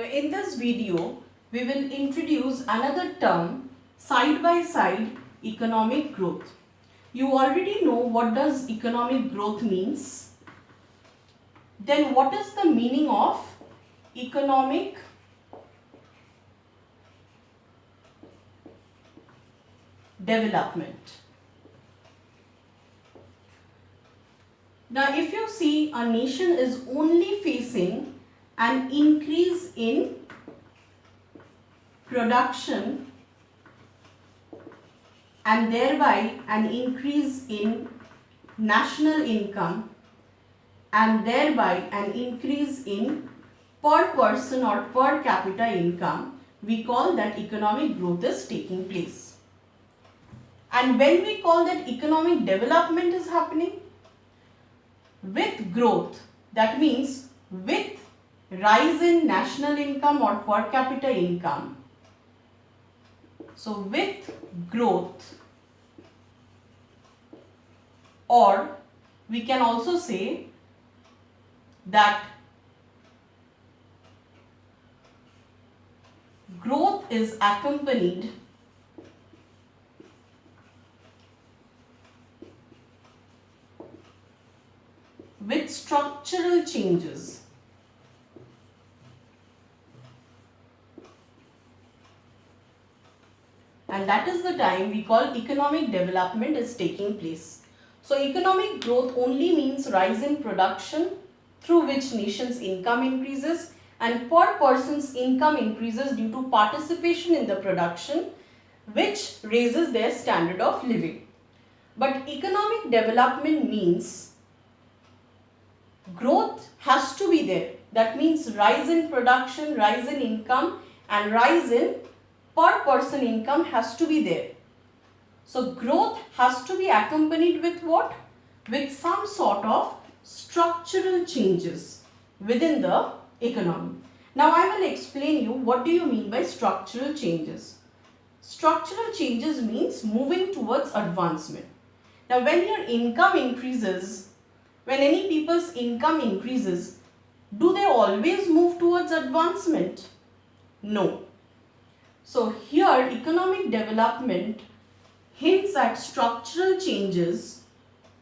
In this video, we will introduce another term, side by side economic growth. You already know what does economic growth means. Then what is the meaning of economic development? Now if you see, a nation is only facing an increase in production and thereby an increase in national income and thereby an increase in per person or per capita income, we call that economic growth is taking place. And when we call that economic development is happening, with growth, that means with rise in national income or per capita income. So with growth, or we can also say that growth is accompanied with structural changes. And that is the time we call economic development is taking place. So economic growth only means rise in production through which nation's income increases and per person's income increases due to participation in the production, which raises their standard of living. But economic development means growth has to be there. That means rise in production, rise in income and rise in per person income has to be there. So growth has to be accompanied with what? With some sort of structural changes within the economy. Now I will explain you what do you mean by structural changes. Structural changes means moving towards advancement. Now when your income increases, when any people's income increases, do they always move towards advancement? No. So here economic development hints at structural changes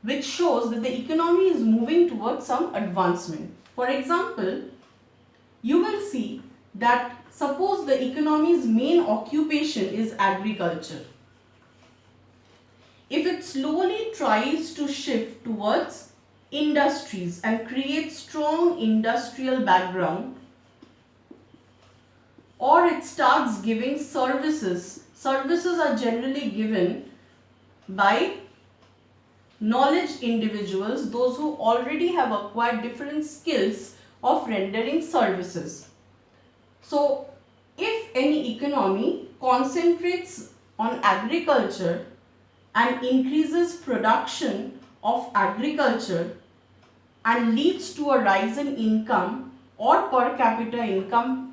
which shows that the economy is moving towards some advancement. For example, you will see that suppose the economy's main occupation is agriculture. If it slowly tries to shift towards industries and create strong industrial background, or it starts giving services. Services are generally given by knowledge individuals, those who already have acquired different skills of rendering services. So, if any economy concentrates on agriculture and increases production of agriculture and leads to a rise in income or per capita income,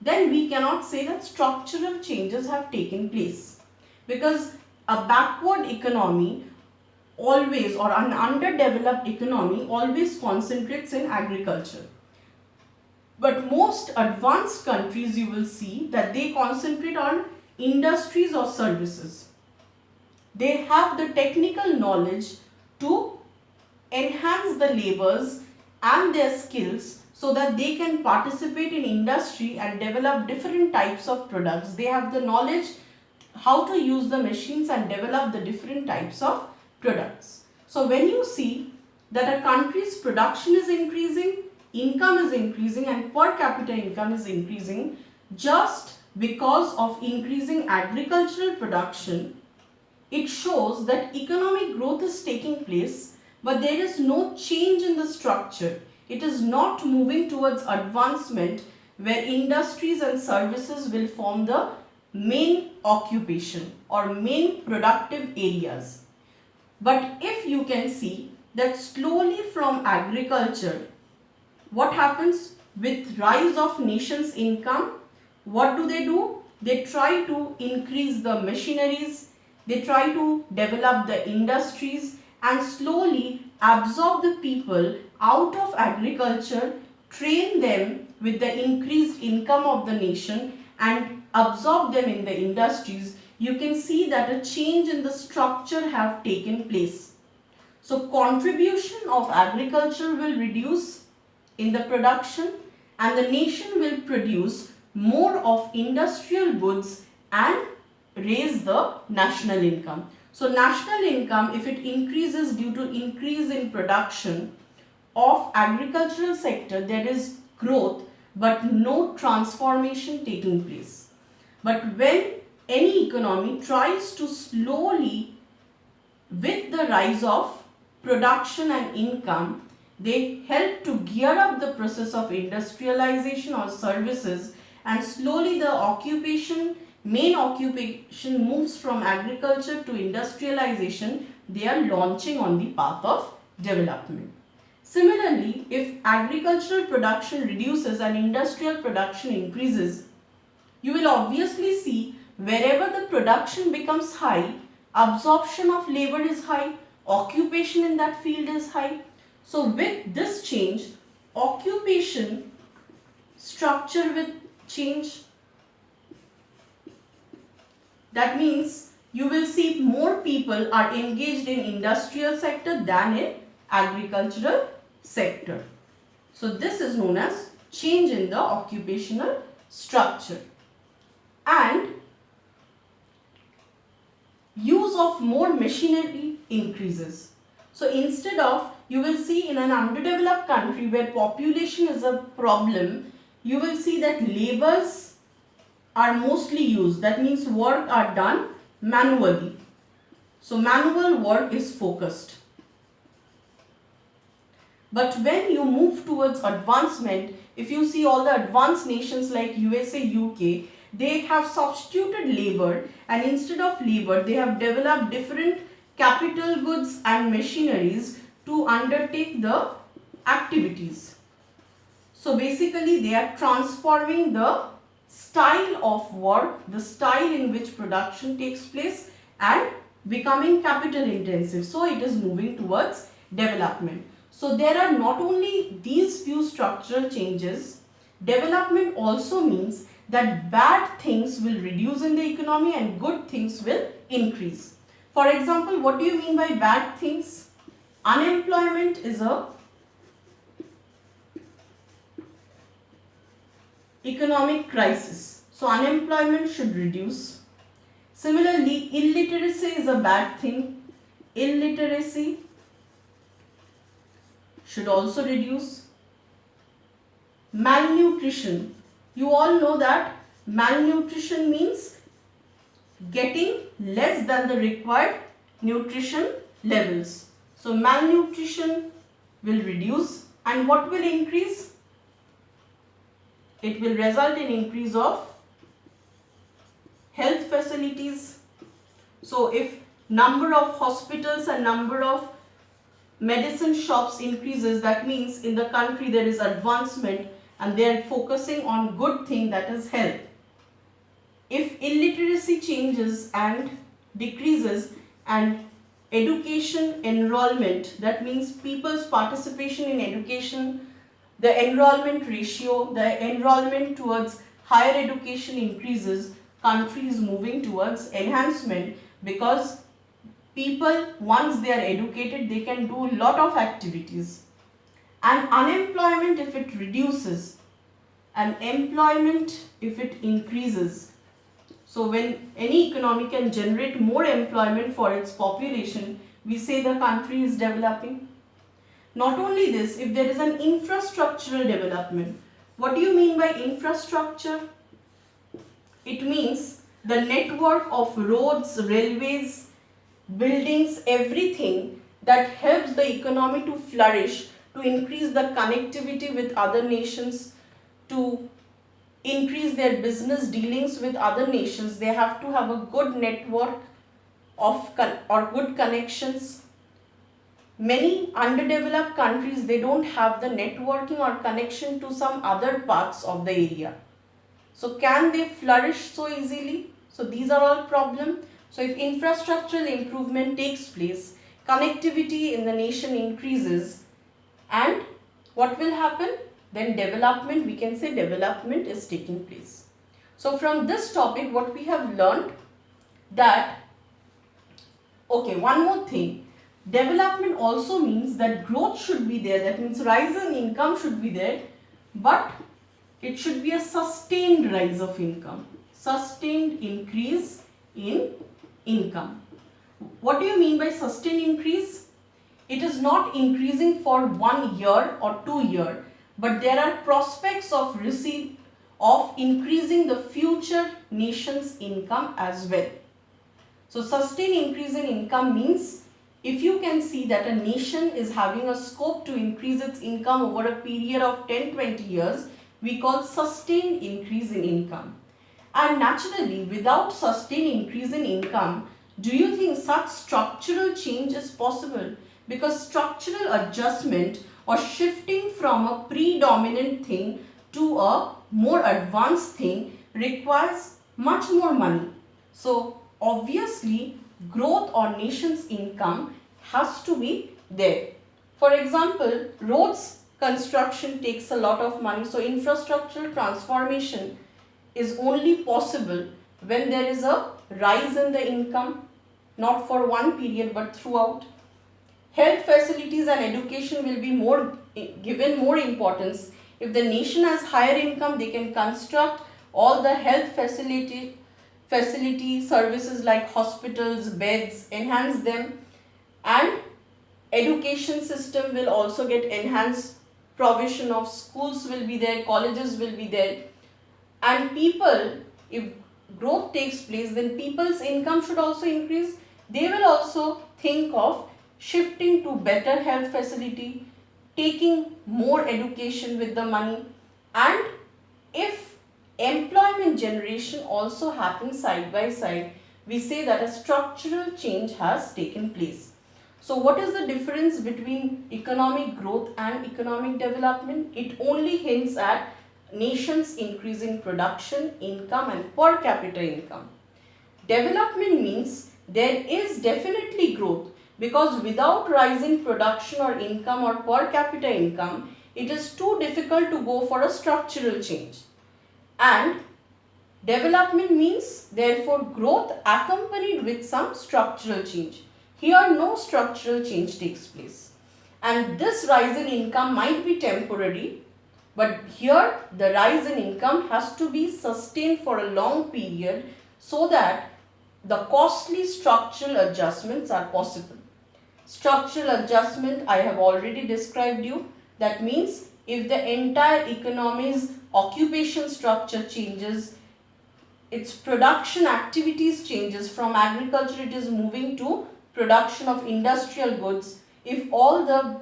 then we cannot say that structural changes have taken place, because a backward economy always, or an underdeveloped economy always concentrates in agriculture. But most advanced countries, you will see that they concentrate on industries or services. They have the technical knowledge to enhance the labors and their skills so that they can participate in industry and develop different types of products. They have the knowledge how to use the machines and develop the different types of products. So when you see that a country's production is increasing, income is increasing and per capita income is increasing just because of increasing agricultural production, it shows that economic growth is taking place, but there is no change in the structure. It is not moving towards advancement where industries and services will form the main occupation or main productive areas. But if you can see that slowly from agriculture, what happens with rise of nation's income? What do? They try to increase the machineries, they try to develop the industries and slowly absorb the people out of agriculture train them with the increased income of the nation and absorb them in the industries, you can see that a change in the structure have taken place. So contribution of agriculture will reduce in the production and the nation will produce more of industrial goods and raise the national income. So national income, if it increases due to increase in production of agricultural sector, there is growth but no transformation taking place. But when any economy tries to slowly, with the rise of production and income, they help to gear up the process of industrialization or services, and slowly the main occupation moves from agriculture to industrialization. They are launching on the path of development. Similarly, if agricultural production reduces and industrial production increases, you will obviously see wherever the production becomes high, absorption of labor is high, occupation in that field is high. So with this change, occupation structure will change. That means you will see more people are engaged in industrial sector than in agricultural sector. So this is known as change in the occupational structure. And use of more machinery increases. So instead of, you will see in an underdeveloped country where population is a problem, you will see that labors are mostly used. That means work are done manually. So manual work is focused. But when you move towards advancement, if you see all the advanced nations like USA, UK, they have substituted labor, and instead of labor, they have developed different capital goods and machineries to undertake the activities. So basically they are transforming the style of work, the style in which production takes place, and becoming capital intensive. So it is moving towards development. So there are not only these few structural changes, development also means that bad things will reduce in the economy and good things will increase. For example, what do you mean by bad things? Unemployment is a economic crisis. So unemployment should reduce. Similarly, illiteracy is a bad thing. Illiteracy should also reduce. Malnutrition. You all know that malnutrition means getting less than the required nutrition levels. So malnutrition will reduce, and what will increase? It will result in increase of health facilities. So if number of hospitals and number of medicine shops increases, that means in the country there is advancement and they are focusing on good thing, that is health. If illiteracy changes and decreases, and education enrollment, that means people's participation in education, the enrollment ratio, the enrollment towards higher education increases, country is moving towards enhancement, because people, once they are educated, they can do a lot of activities. And unemployment, if it reduces, and employment if it increases. So when any economy can generate more employment for its population, we say the country is developing. Not only this, if there is an infrastructural development. What do you mean by infrastructure? It means the network of roads, railways, buildings, everything that helps the economy to flourish, to increase the connectivity with other nations, to increase their business dealings with other nations. They have to have a good network of or good connections. Many underdeveloped countries, they don't have the networking or connection to some other parts of the area. So can they flourish so easily? So these are all problems. So if infrastructural improvement takes place, connectivity in the nation increases, and what will happen? then development, we can say development is taking place. So from this topic, what we have learned that, okay, one more thing, development also means that growth should be there, that means rise in income should be there, but it should be a sustained rise of income, sustained increase in income. What do you mean by sustained increase? It is not increasing for 1 year or 2 years, but there are prospects of increasing the future nation's income as well. So sustained increase in income means if you can see that a nation is having a scope to increase its income over a period of 10-20 years, we call sustained increase in income. And naturally, without sustained increase in income, do you think such structural change is possible? Because structural adjustment or shifting from a predominant thing to a more advanced thing requires much more money. So obviously, growth or nation's income has to be there. For example, roads construction takes a lot of money. So infrastructural transformation is only possible when there is a rise in the income, not for one period but throughout. Health facilities and education will be given more importance. If the nation has higher income, they can construct all the health facility services like hospitals, beds, enhance them, and education system will also get enhanced. Provision of schools will be there, colleges will be there, and people, if growth takes place, then people's income should also increase. They will also think of shifting to better health facility, taking more education with the money, and if employment generation also happens side by side, we say that a structural change has taken place. So what is the difference between economic growth and economic development? It only hints at nations increasing production, income and per capita income. Development means there is definitely growth, because without rising production or income or per capita income, it is too difficult to go for a structural change. And development means therefore growth accompanied with some structural change. Here no structural change takes place, and this rise in income might be temporary, but here the rise in income has to be sustained for a long period so that the costly structural adjustments are possible. Structural adjustment I have already described you. That means if the entire economy's occupation structure changes, its production activities changes, from agriculture it is moving to production of industrial goods, if all the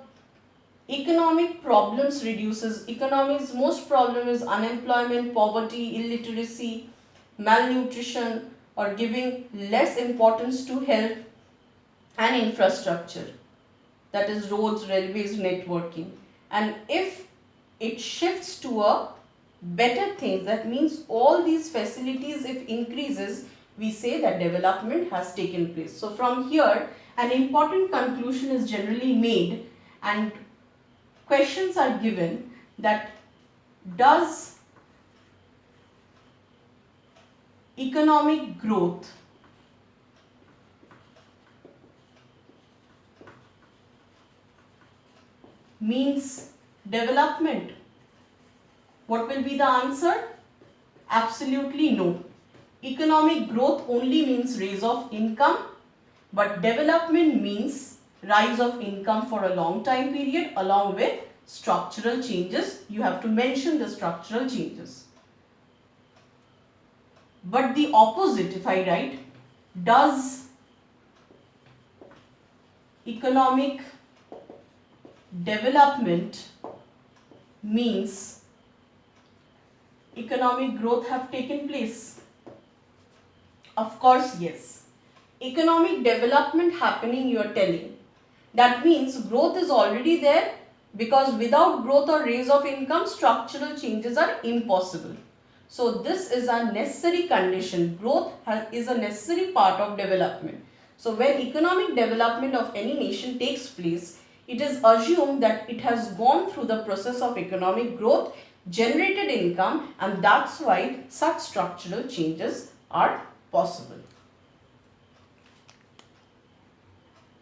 economic problems reduces, economy's most problem is unemployment, poverty, illiteracy, malnutrition, or giving less importance to health and infrastructure, that is roads, railways, networking, and if it shifts to a better things, that means all these facilities if increases, we say that development has taken place. So from here an important conclusion is generally made and questions are given that does economic growth means development? What will be the answer? Absolutely no. Economic growth only means raise of income, but development means rise of income for a long time period along with structural changes. You have to mention the structural changes. But the opposite, if I write, does economic development means economic growth have taken place? Of course, yes. Economic development happening, you are telling. That means growth is already there, because without growth or raise of income, structural changes are impossible. So this is a necessary condition. Growth is a necessary part of development. So when economic development of any nation takes place, it is assumed that it has gone through the process of economic growth, generated income, and that's why such structural changes are possible.